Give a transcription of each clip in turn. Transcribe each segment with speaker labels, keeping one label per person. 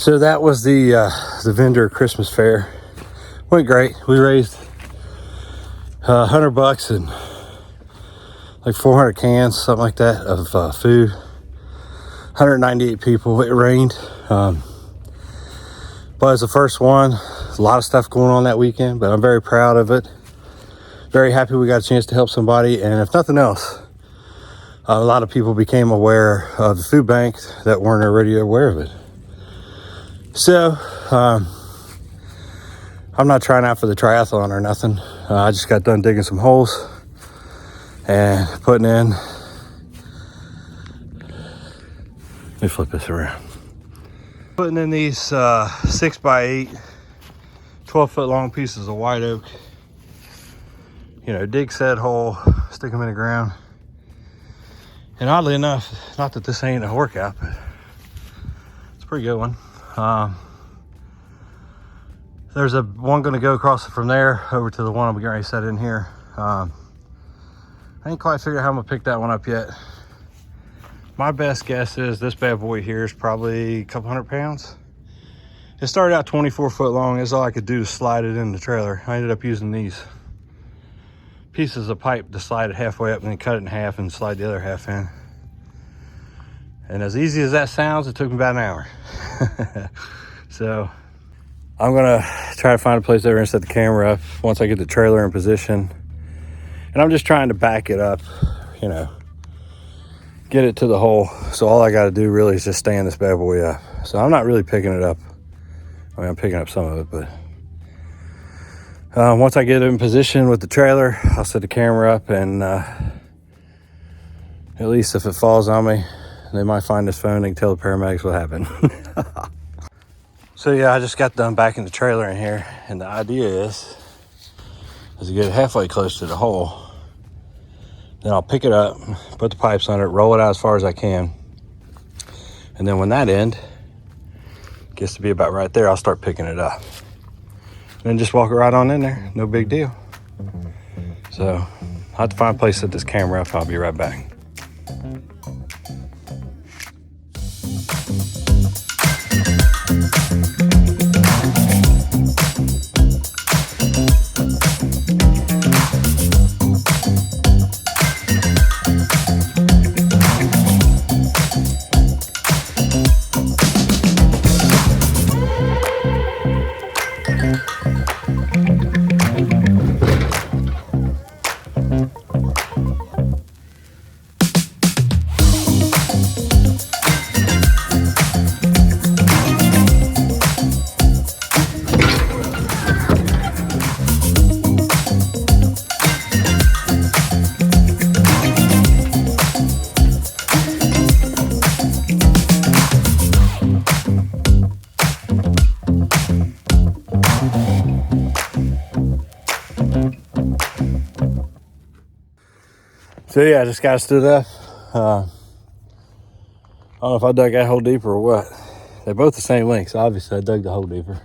Speaker 1: So that was the vendor Christmas fair. Went great. We raised $100 and like 400 cans, something like that, of food. 198 people. It rained, but it was the first one. A lot of stuff going on that weekend, but I'm very proud of it. Very happy we got a chance to help somebody, and if nothing else, a lot of people became aware of the food bank that weren't already aware of it. So I'm not trying out for the triathlon or nothing. I just got done digging some holes and putting in, let me flip this around. Putting in these 6x8, 12-foot long pieces of white oak. You know, dig said hole, stick them in the ground. And oddly enough, not that this ain't a workout, but it's a pretty good one. There's one gonna go across from there over to the one I'm getting ready to set in here. I ain't quite figured out how I'm gonna pick that one up yet. My best guess is this bad boy here is probably a couple 100 pounds. It started out 24 foot long. That's all I could do to slide it in the trailer. I ended up using these pieces of pipe to slide it halfway up and then cut it in half and slide the other half in. And as easy as that sounds, it took me about an hour. So I'm gonna try to find a place there and set the camera up once I get the trailer in position. And I'm just trying to back it up, you know, get it to the hole. So all I gotta do really is just stand this bad boy up. So I'm not really picking it up. I mean, I'm picking up some of it, but once I get it in position with the trailer, I'll set the camera up, and at least if it falls on me, they might find this phone and tell the paramedics what happened. So yeah, I just got done backing the trailer in here, and the idea is to get it halfway close to the hole. Then I'll pick it up, put the pipes on it, roll it out as far as I can. And then when that end gets to be about right there, I'll start picking it up. And then just walk it right on in there, no big deal. So I'll have to find a place to set this camera up. I'll be right back. So yeah, I just got stood up. I don't know if I dug that hole deeper or what. They're both the same length, so obviously I dug the hole deeper.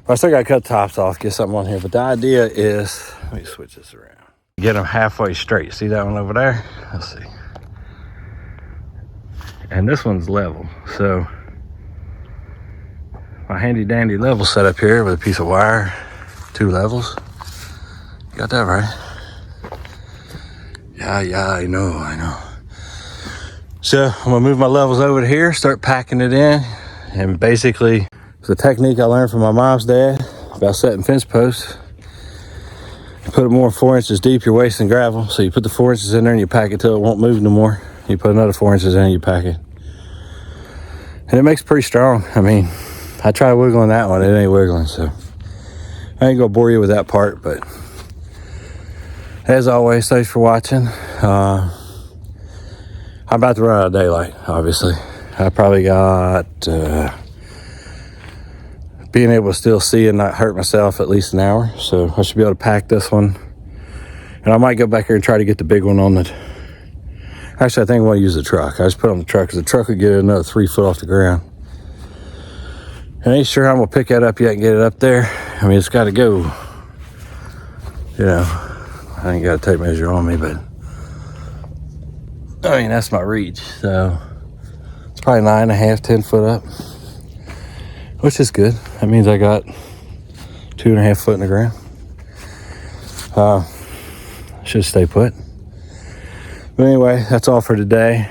Speaker 1: But I still got to cut the tops off, get something on here. But the idea is, let me switch this around. Get them halfway straight. See that one over there? Let's see. And this one's level. So my handy dandy level set up here with a piece of wire, 2 levels. Got that right? Yeah, I know. So I'm gonna move my levels over to here, start packing it in. And basically, it's a technique I learned from my mom's dad about setting fence posts. You put it more 4 inches deep, you're wasting gravel. So you put the 4 inches in there and you pack it till it won't move no more. You put another 4 inches in and you pack it. And it makes it pretty strong. I mean, I tried wiggling that one, it ain't wiggling, so I ain't gonna bore you with that part, but as always, thanks for watching. I'm about to run out of daylight, obviously. I probably got, being able to still see and not hurt myself, at least an hour. So I should be able to pack this one. And I might go back here and try to get the big one on it. Actually, I think I want to use the truck. I just put it on the truck because the truck would get another 3 foot off the ground. And I ain't sure I'm going to pick that up yet and get it up there. I mean, it's got to go, you know. I ain't got a tape measure on me, but I mean, that's my reach. So it's probably 9.5, 10 foot up. which is good. That means I got 2.5 foot in the ground. Should stay put. But anyway, that's all for today.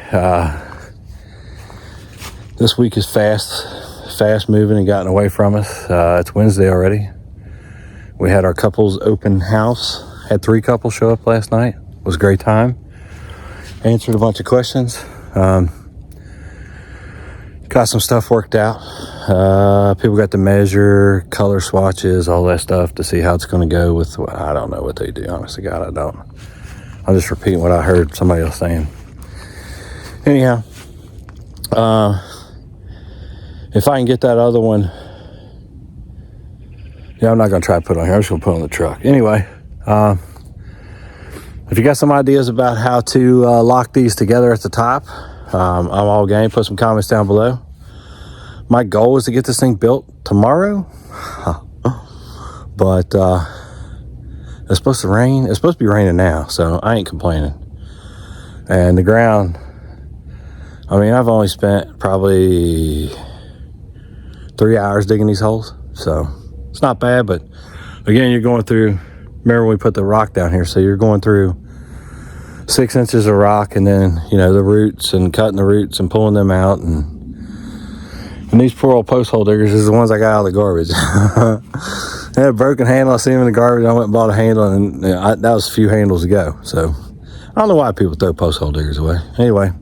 Speaker 1: This week is fast moving and gotten away from us. It's Wednesday already. We had our couples open house. Had 3 couples show up last night. It was a great time. Answered a bunch of questions. Got some stuff worked out. People got to measure, color swatches, all that stuff to see how it's going to go with, I don't know what they do. Honestly, God, I don't. I'm just repeating what I heard somebody else saying. Anyhow, if I can get that other one, yeah, I'm not going to try to put it on here. I'm just going to put it on the truck. Anyway, if you got some ideas about how to lock these together at the top, I'm all game. Put some comments down below. My goal is to get this thing built tomorrow, but it's supposed to rain. It's supposed to be raining now, so I ain't complaining. And the ground, I mean, I've only spent probably 3 hours digging these holes, so it's not bad. But again, you're going through, remember when we put the rock down here, so you're going through 6 inches of rock, and then, you know, the roots, and cutting the roots and pulling them out. And these poor old post hole diggers is the ones I got out of the garbage. They had a broken handle. I see them in the garbage. I went and bought a handle, and that was a few handles ago. So I don't know why people throw post hole diggers away. Anyway,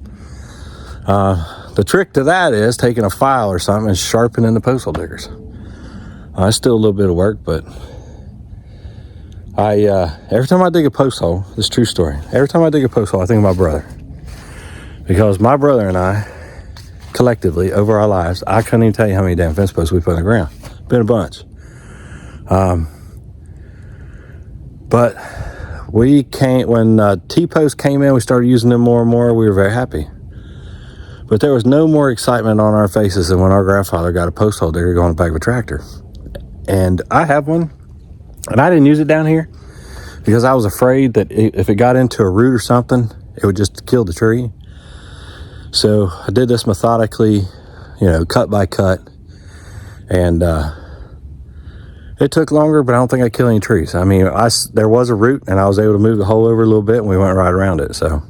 Speaker 1: the trick to that is taking a file or something and sharpening the post hole diggers. It's still a little bit of work, but every time I dig a post hole, this is a true story. Every time I dig a post hole, I think of my brother, because my brother and I, collectively over our lives, I couldn't even tell you how many damn fence posts we put in the ground. Been a bunch. But we can't, when T-posts came in, we started using them more and more. We were very happy. But there was no more excitement on our faces than when our grandfather got a post hole digger going on the back of a tractor. And I have one, and I didn't use it down here because I was afraid that if it got into a root or something, it would just kill the tree. So I did this methodically, you know, cut by cut, and it took longer, but I don't think I killed any trees. I mean, there was a root, and I was able to move the hole over a little bit, and we went right around it. So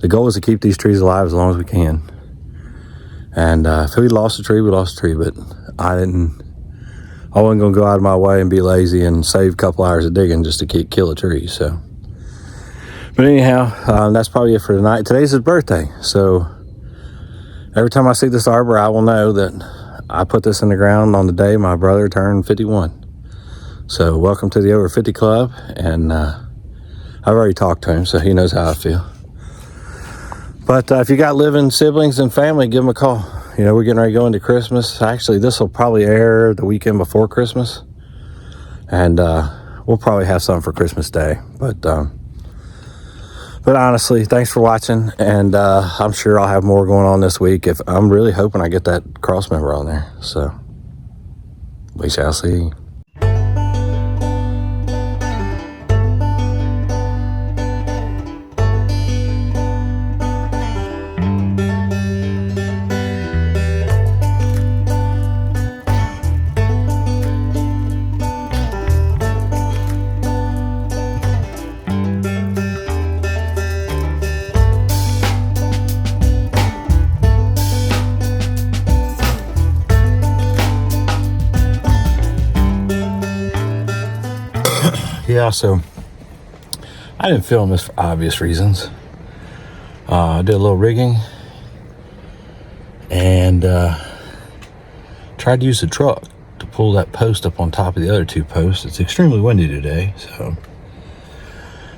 Speaker 1: the goal is to keep these trees alive as long as we can. And if we lost a tree, we lost a tree, but I wasn't going to go out of my way and be lazy and save a couple hours of digging just to kill a tree. So. But anyhow, that's probably it for tonight. Today's his birthday, so every time I see this arbor, I will know that I put this in the ground on the day my brother turned 51. So welcome to the Over 50 Club, and I've already talked to him, so he knows how I feel. But if you got living siblings and family, give them a call. You know, we're getting ready to go into Christmas. Actually, this will probably air the weekend before Christmas, and we'll probably have something for Christmas Day. But honestly, thanks for watching, and I'm sure I'll have more going on this week. I'm really hoping I get that cross member on there, so we shall see. Yeah, so I didn't film this for obvious reasons. I did a little rigging and tried to use the truck to pull that post up on top of the other 2 posts. It's extremely windy today, so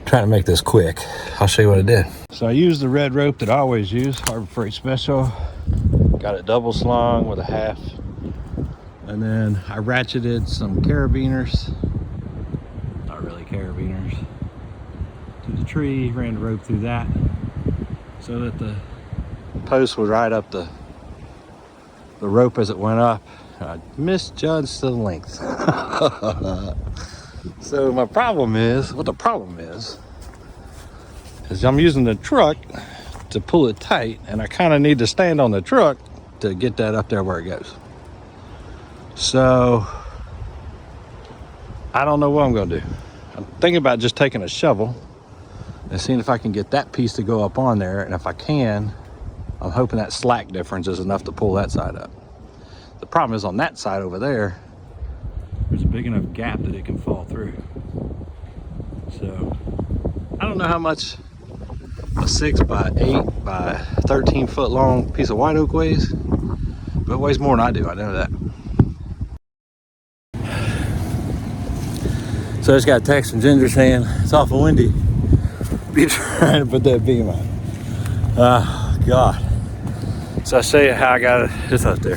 Speaker 1: trying to make this quick. I'll show you what I did. So I used the red rope that I always use, Arbor Freight Special. Got it double slung with a half, and then I ratcheted some carabiners. Carabiners to the tree, ran the rope through that so that the post would ride up the rope as it went up. I misjudged the length. So the problem is I'm using the truck to pull it tight, and I kind of need to stand on the truck to get that up there where it goes. So I don't know what I'm gonna do. I'm thinking about just taking a shovel and seeing if I can get that piece to go up on there. And if I can, I'm hoping that slack difference is enough to pull that side up. The problem is on that side over there, there's a big enough gap that it can fall through. So I don't know how much a 6 by 8 by 13 foot long piece of white oak weighs, but it weighs more than I do, I know that. So I just got a text from Ginger saying it's awful windy. Be trying to put that beam on. Oh God. So I'll show you how I got it. It's up there.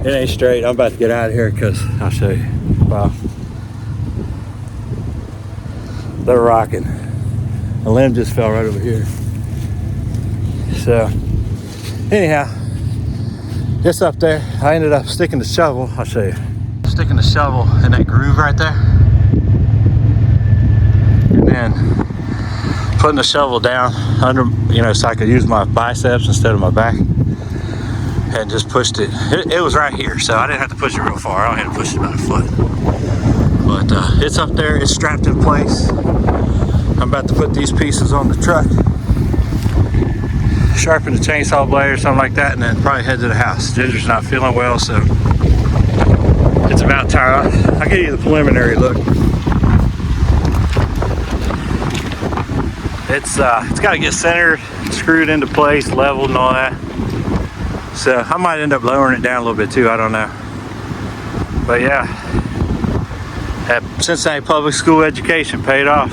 Speaker 1: It ain't straight. I'm about to get out of here because I'll show you. Wow. They're rocking. A limb just fell right over here. So anyhow, it's up there. I ended up sticking the shovel. I'll show you. Sticking the shovel in that groove right there. And then putting the shovel down under, so I could use my biceps instead of my back. And just pushed it. It was right here, so I didn't have to push it real far. I only had to push it about a foot. But it's up there, it's strapped in place. I'm about to put these pieces on the truck, sharpen the chainsaw blade or something like that, and then probably head to the house. Ginger's not feeling well, so it's about time. I'll give you the preliminary look. It's got to get centered, screwed into place, leveled and all that. So I might end up lowering it down a little bit too, I don't know. But yeah, that Cincinnati public school education paid off.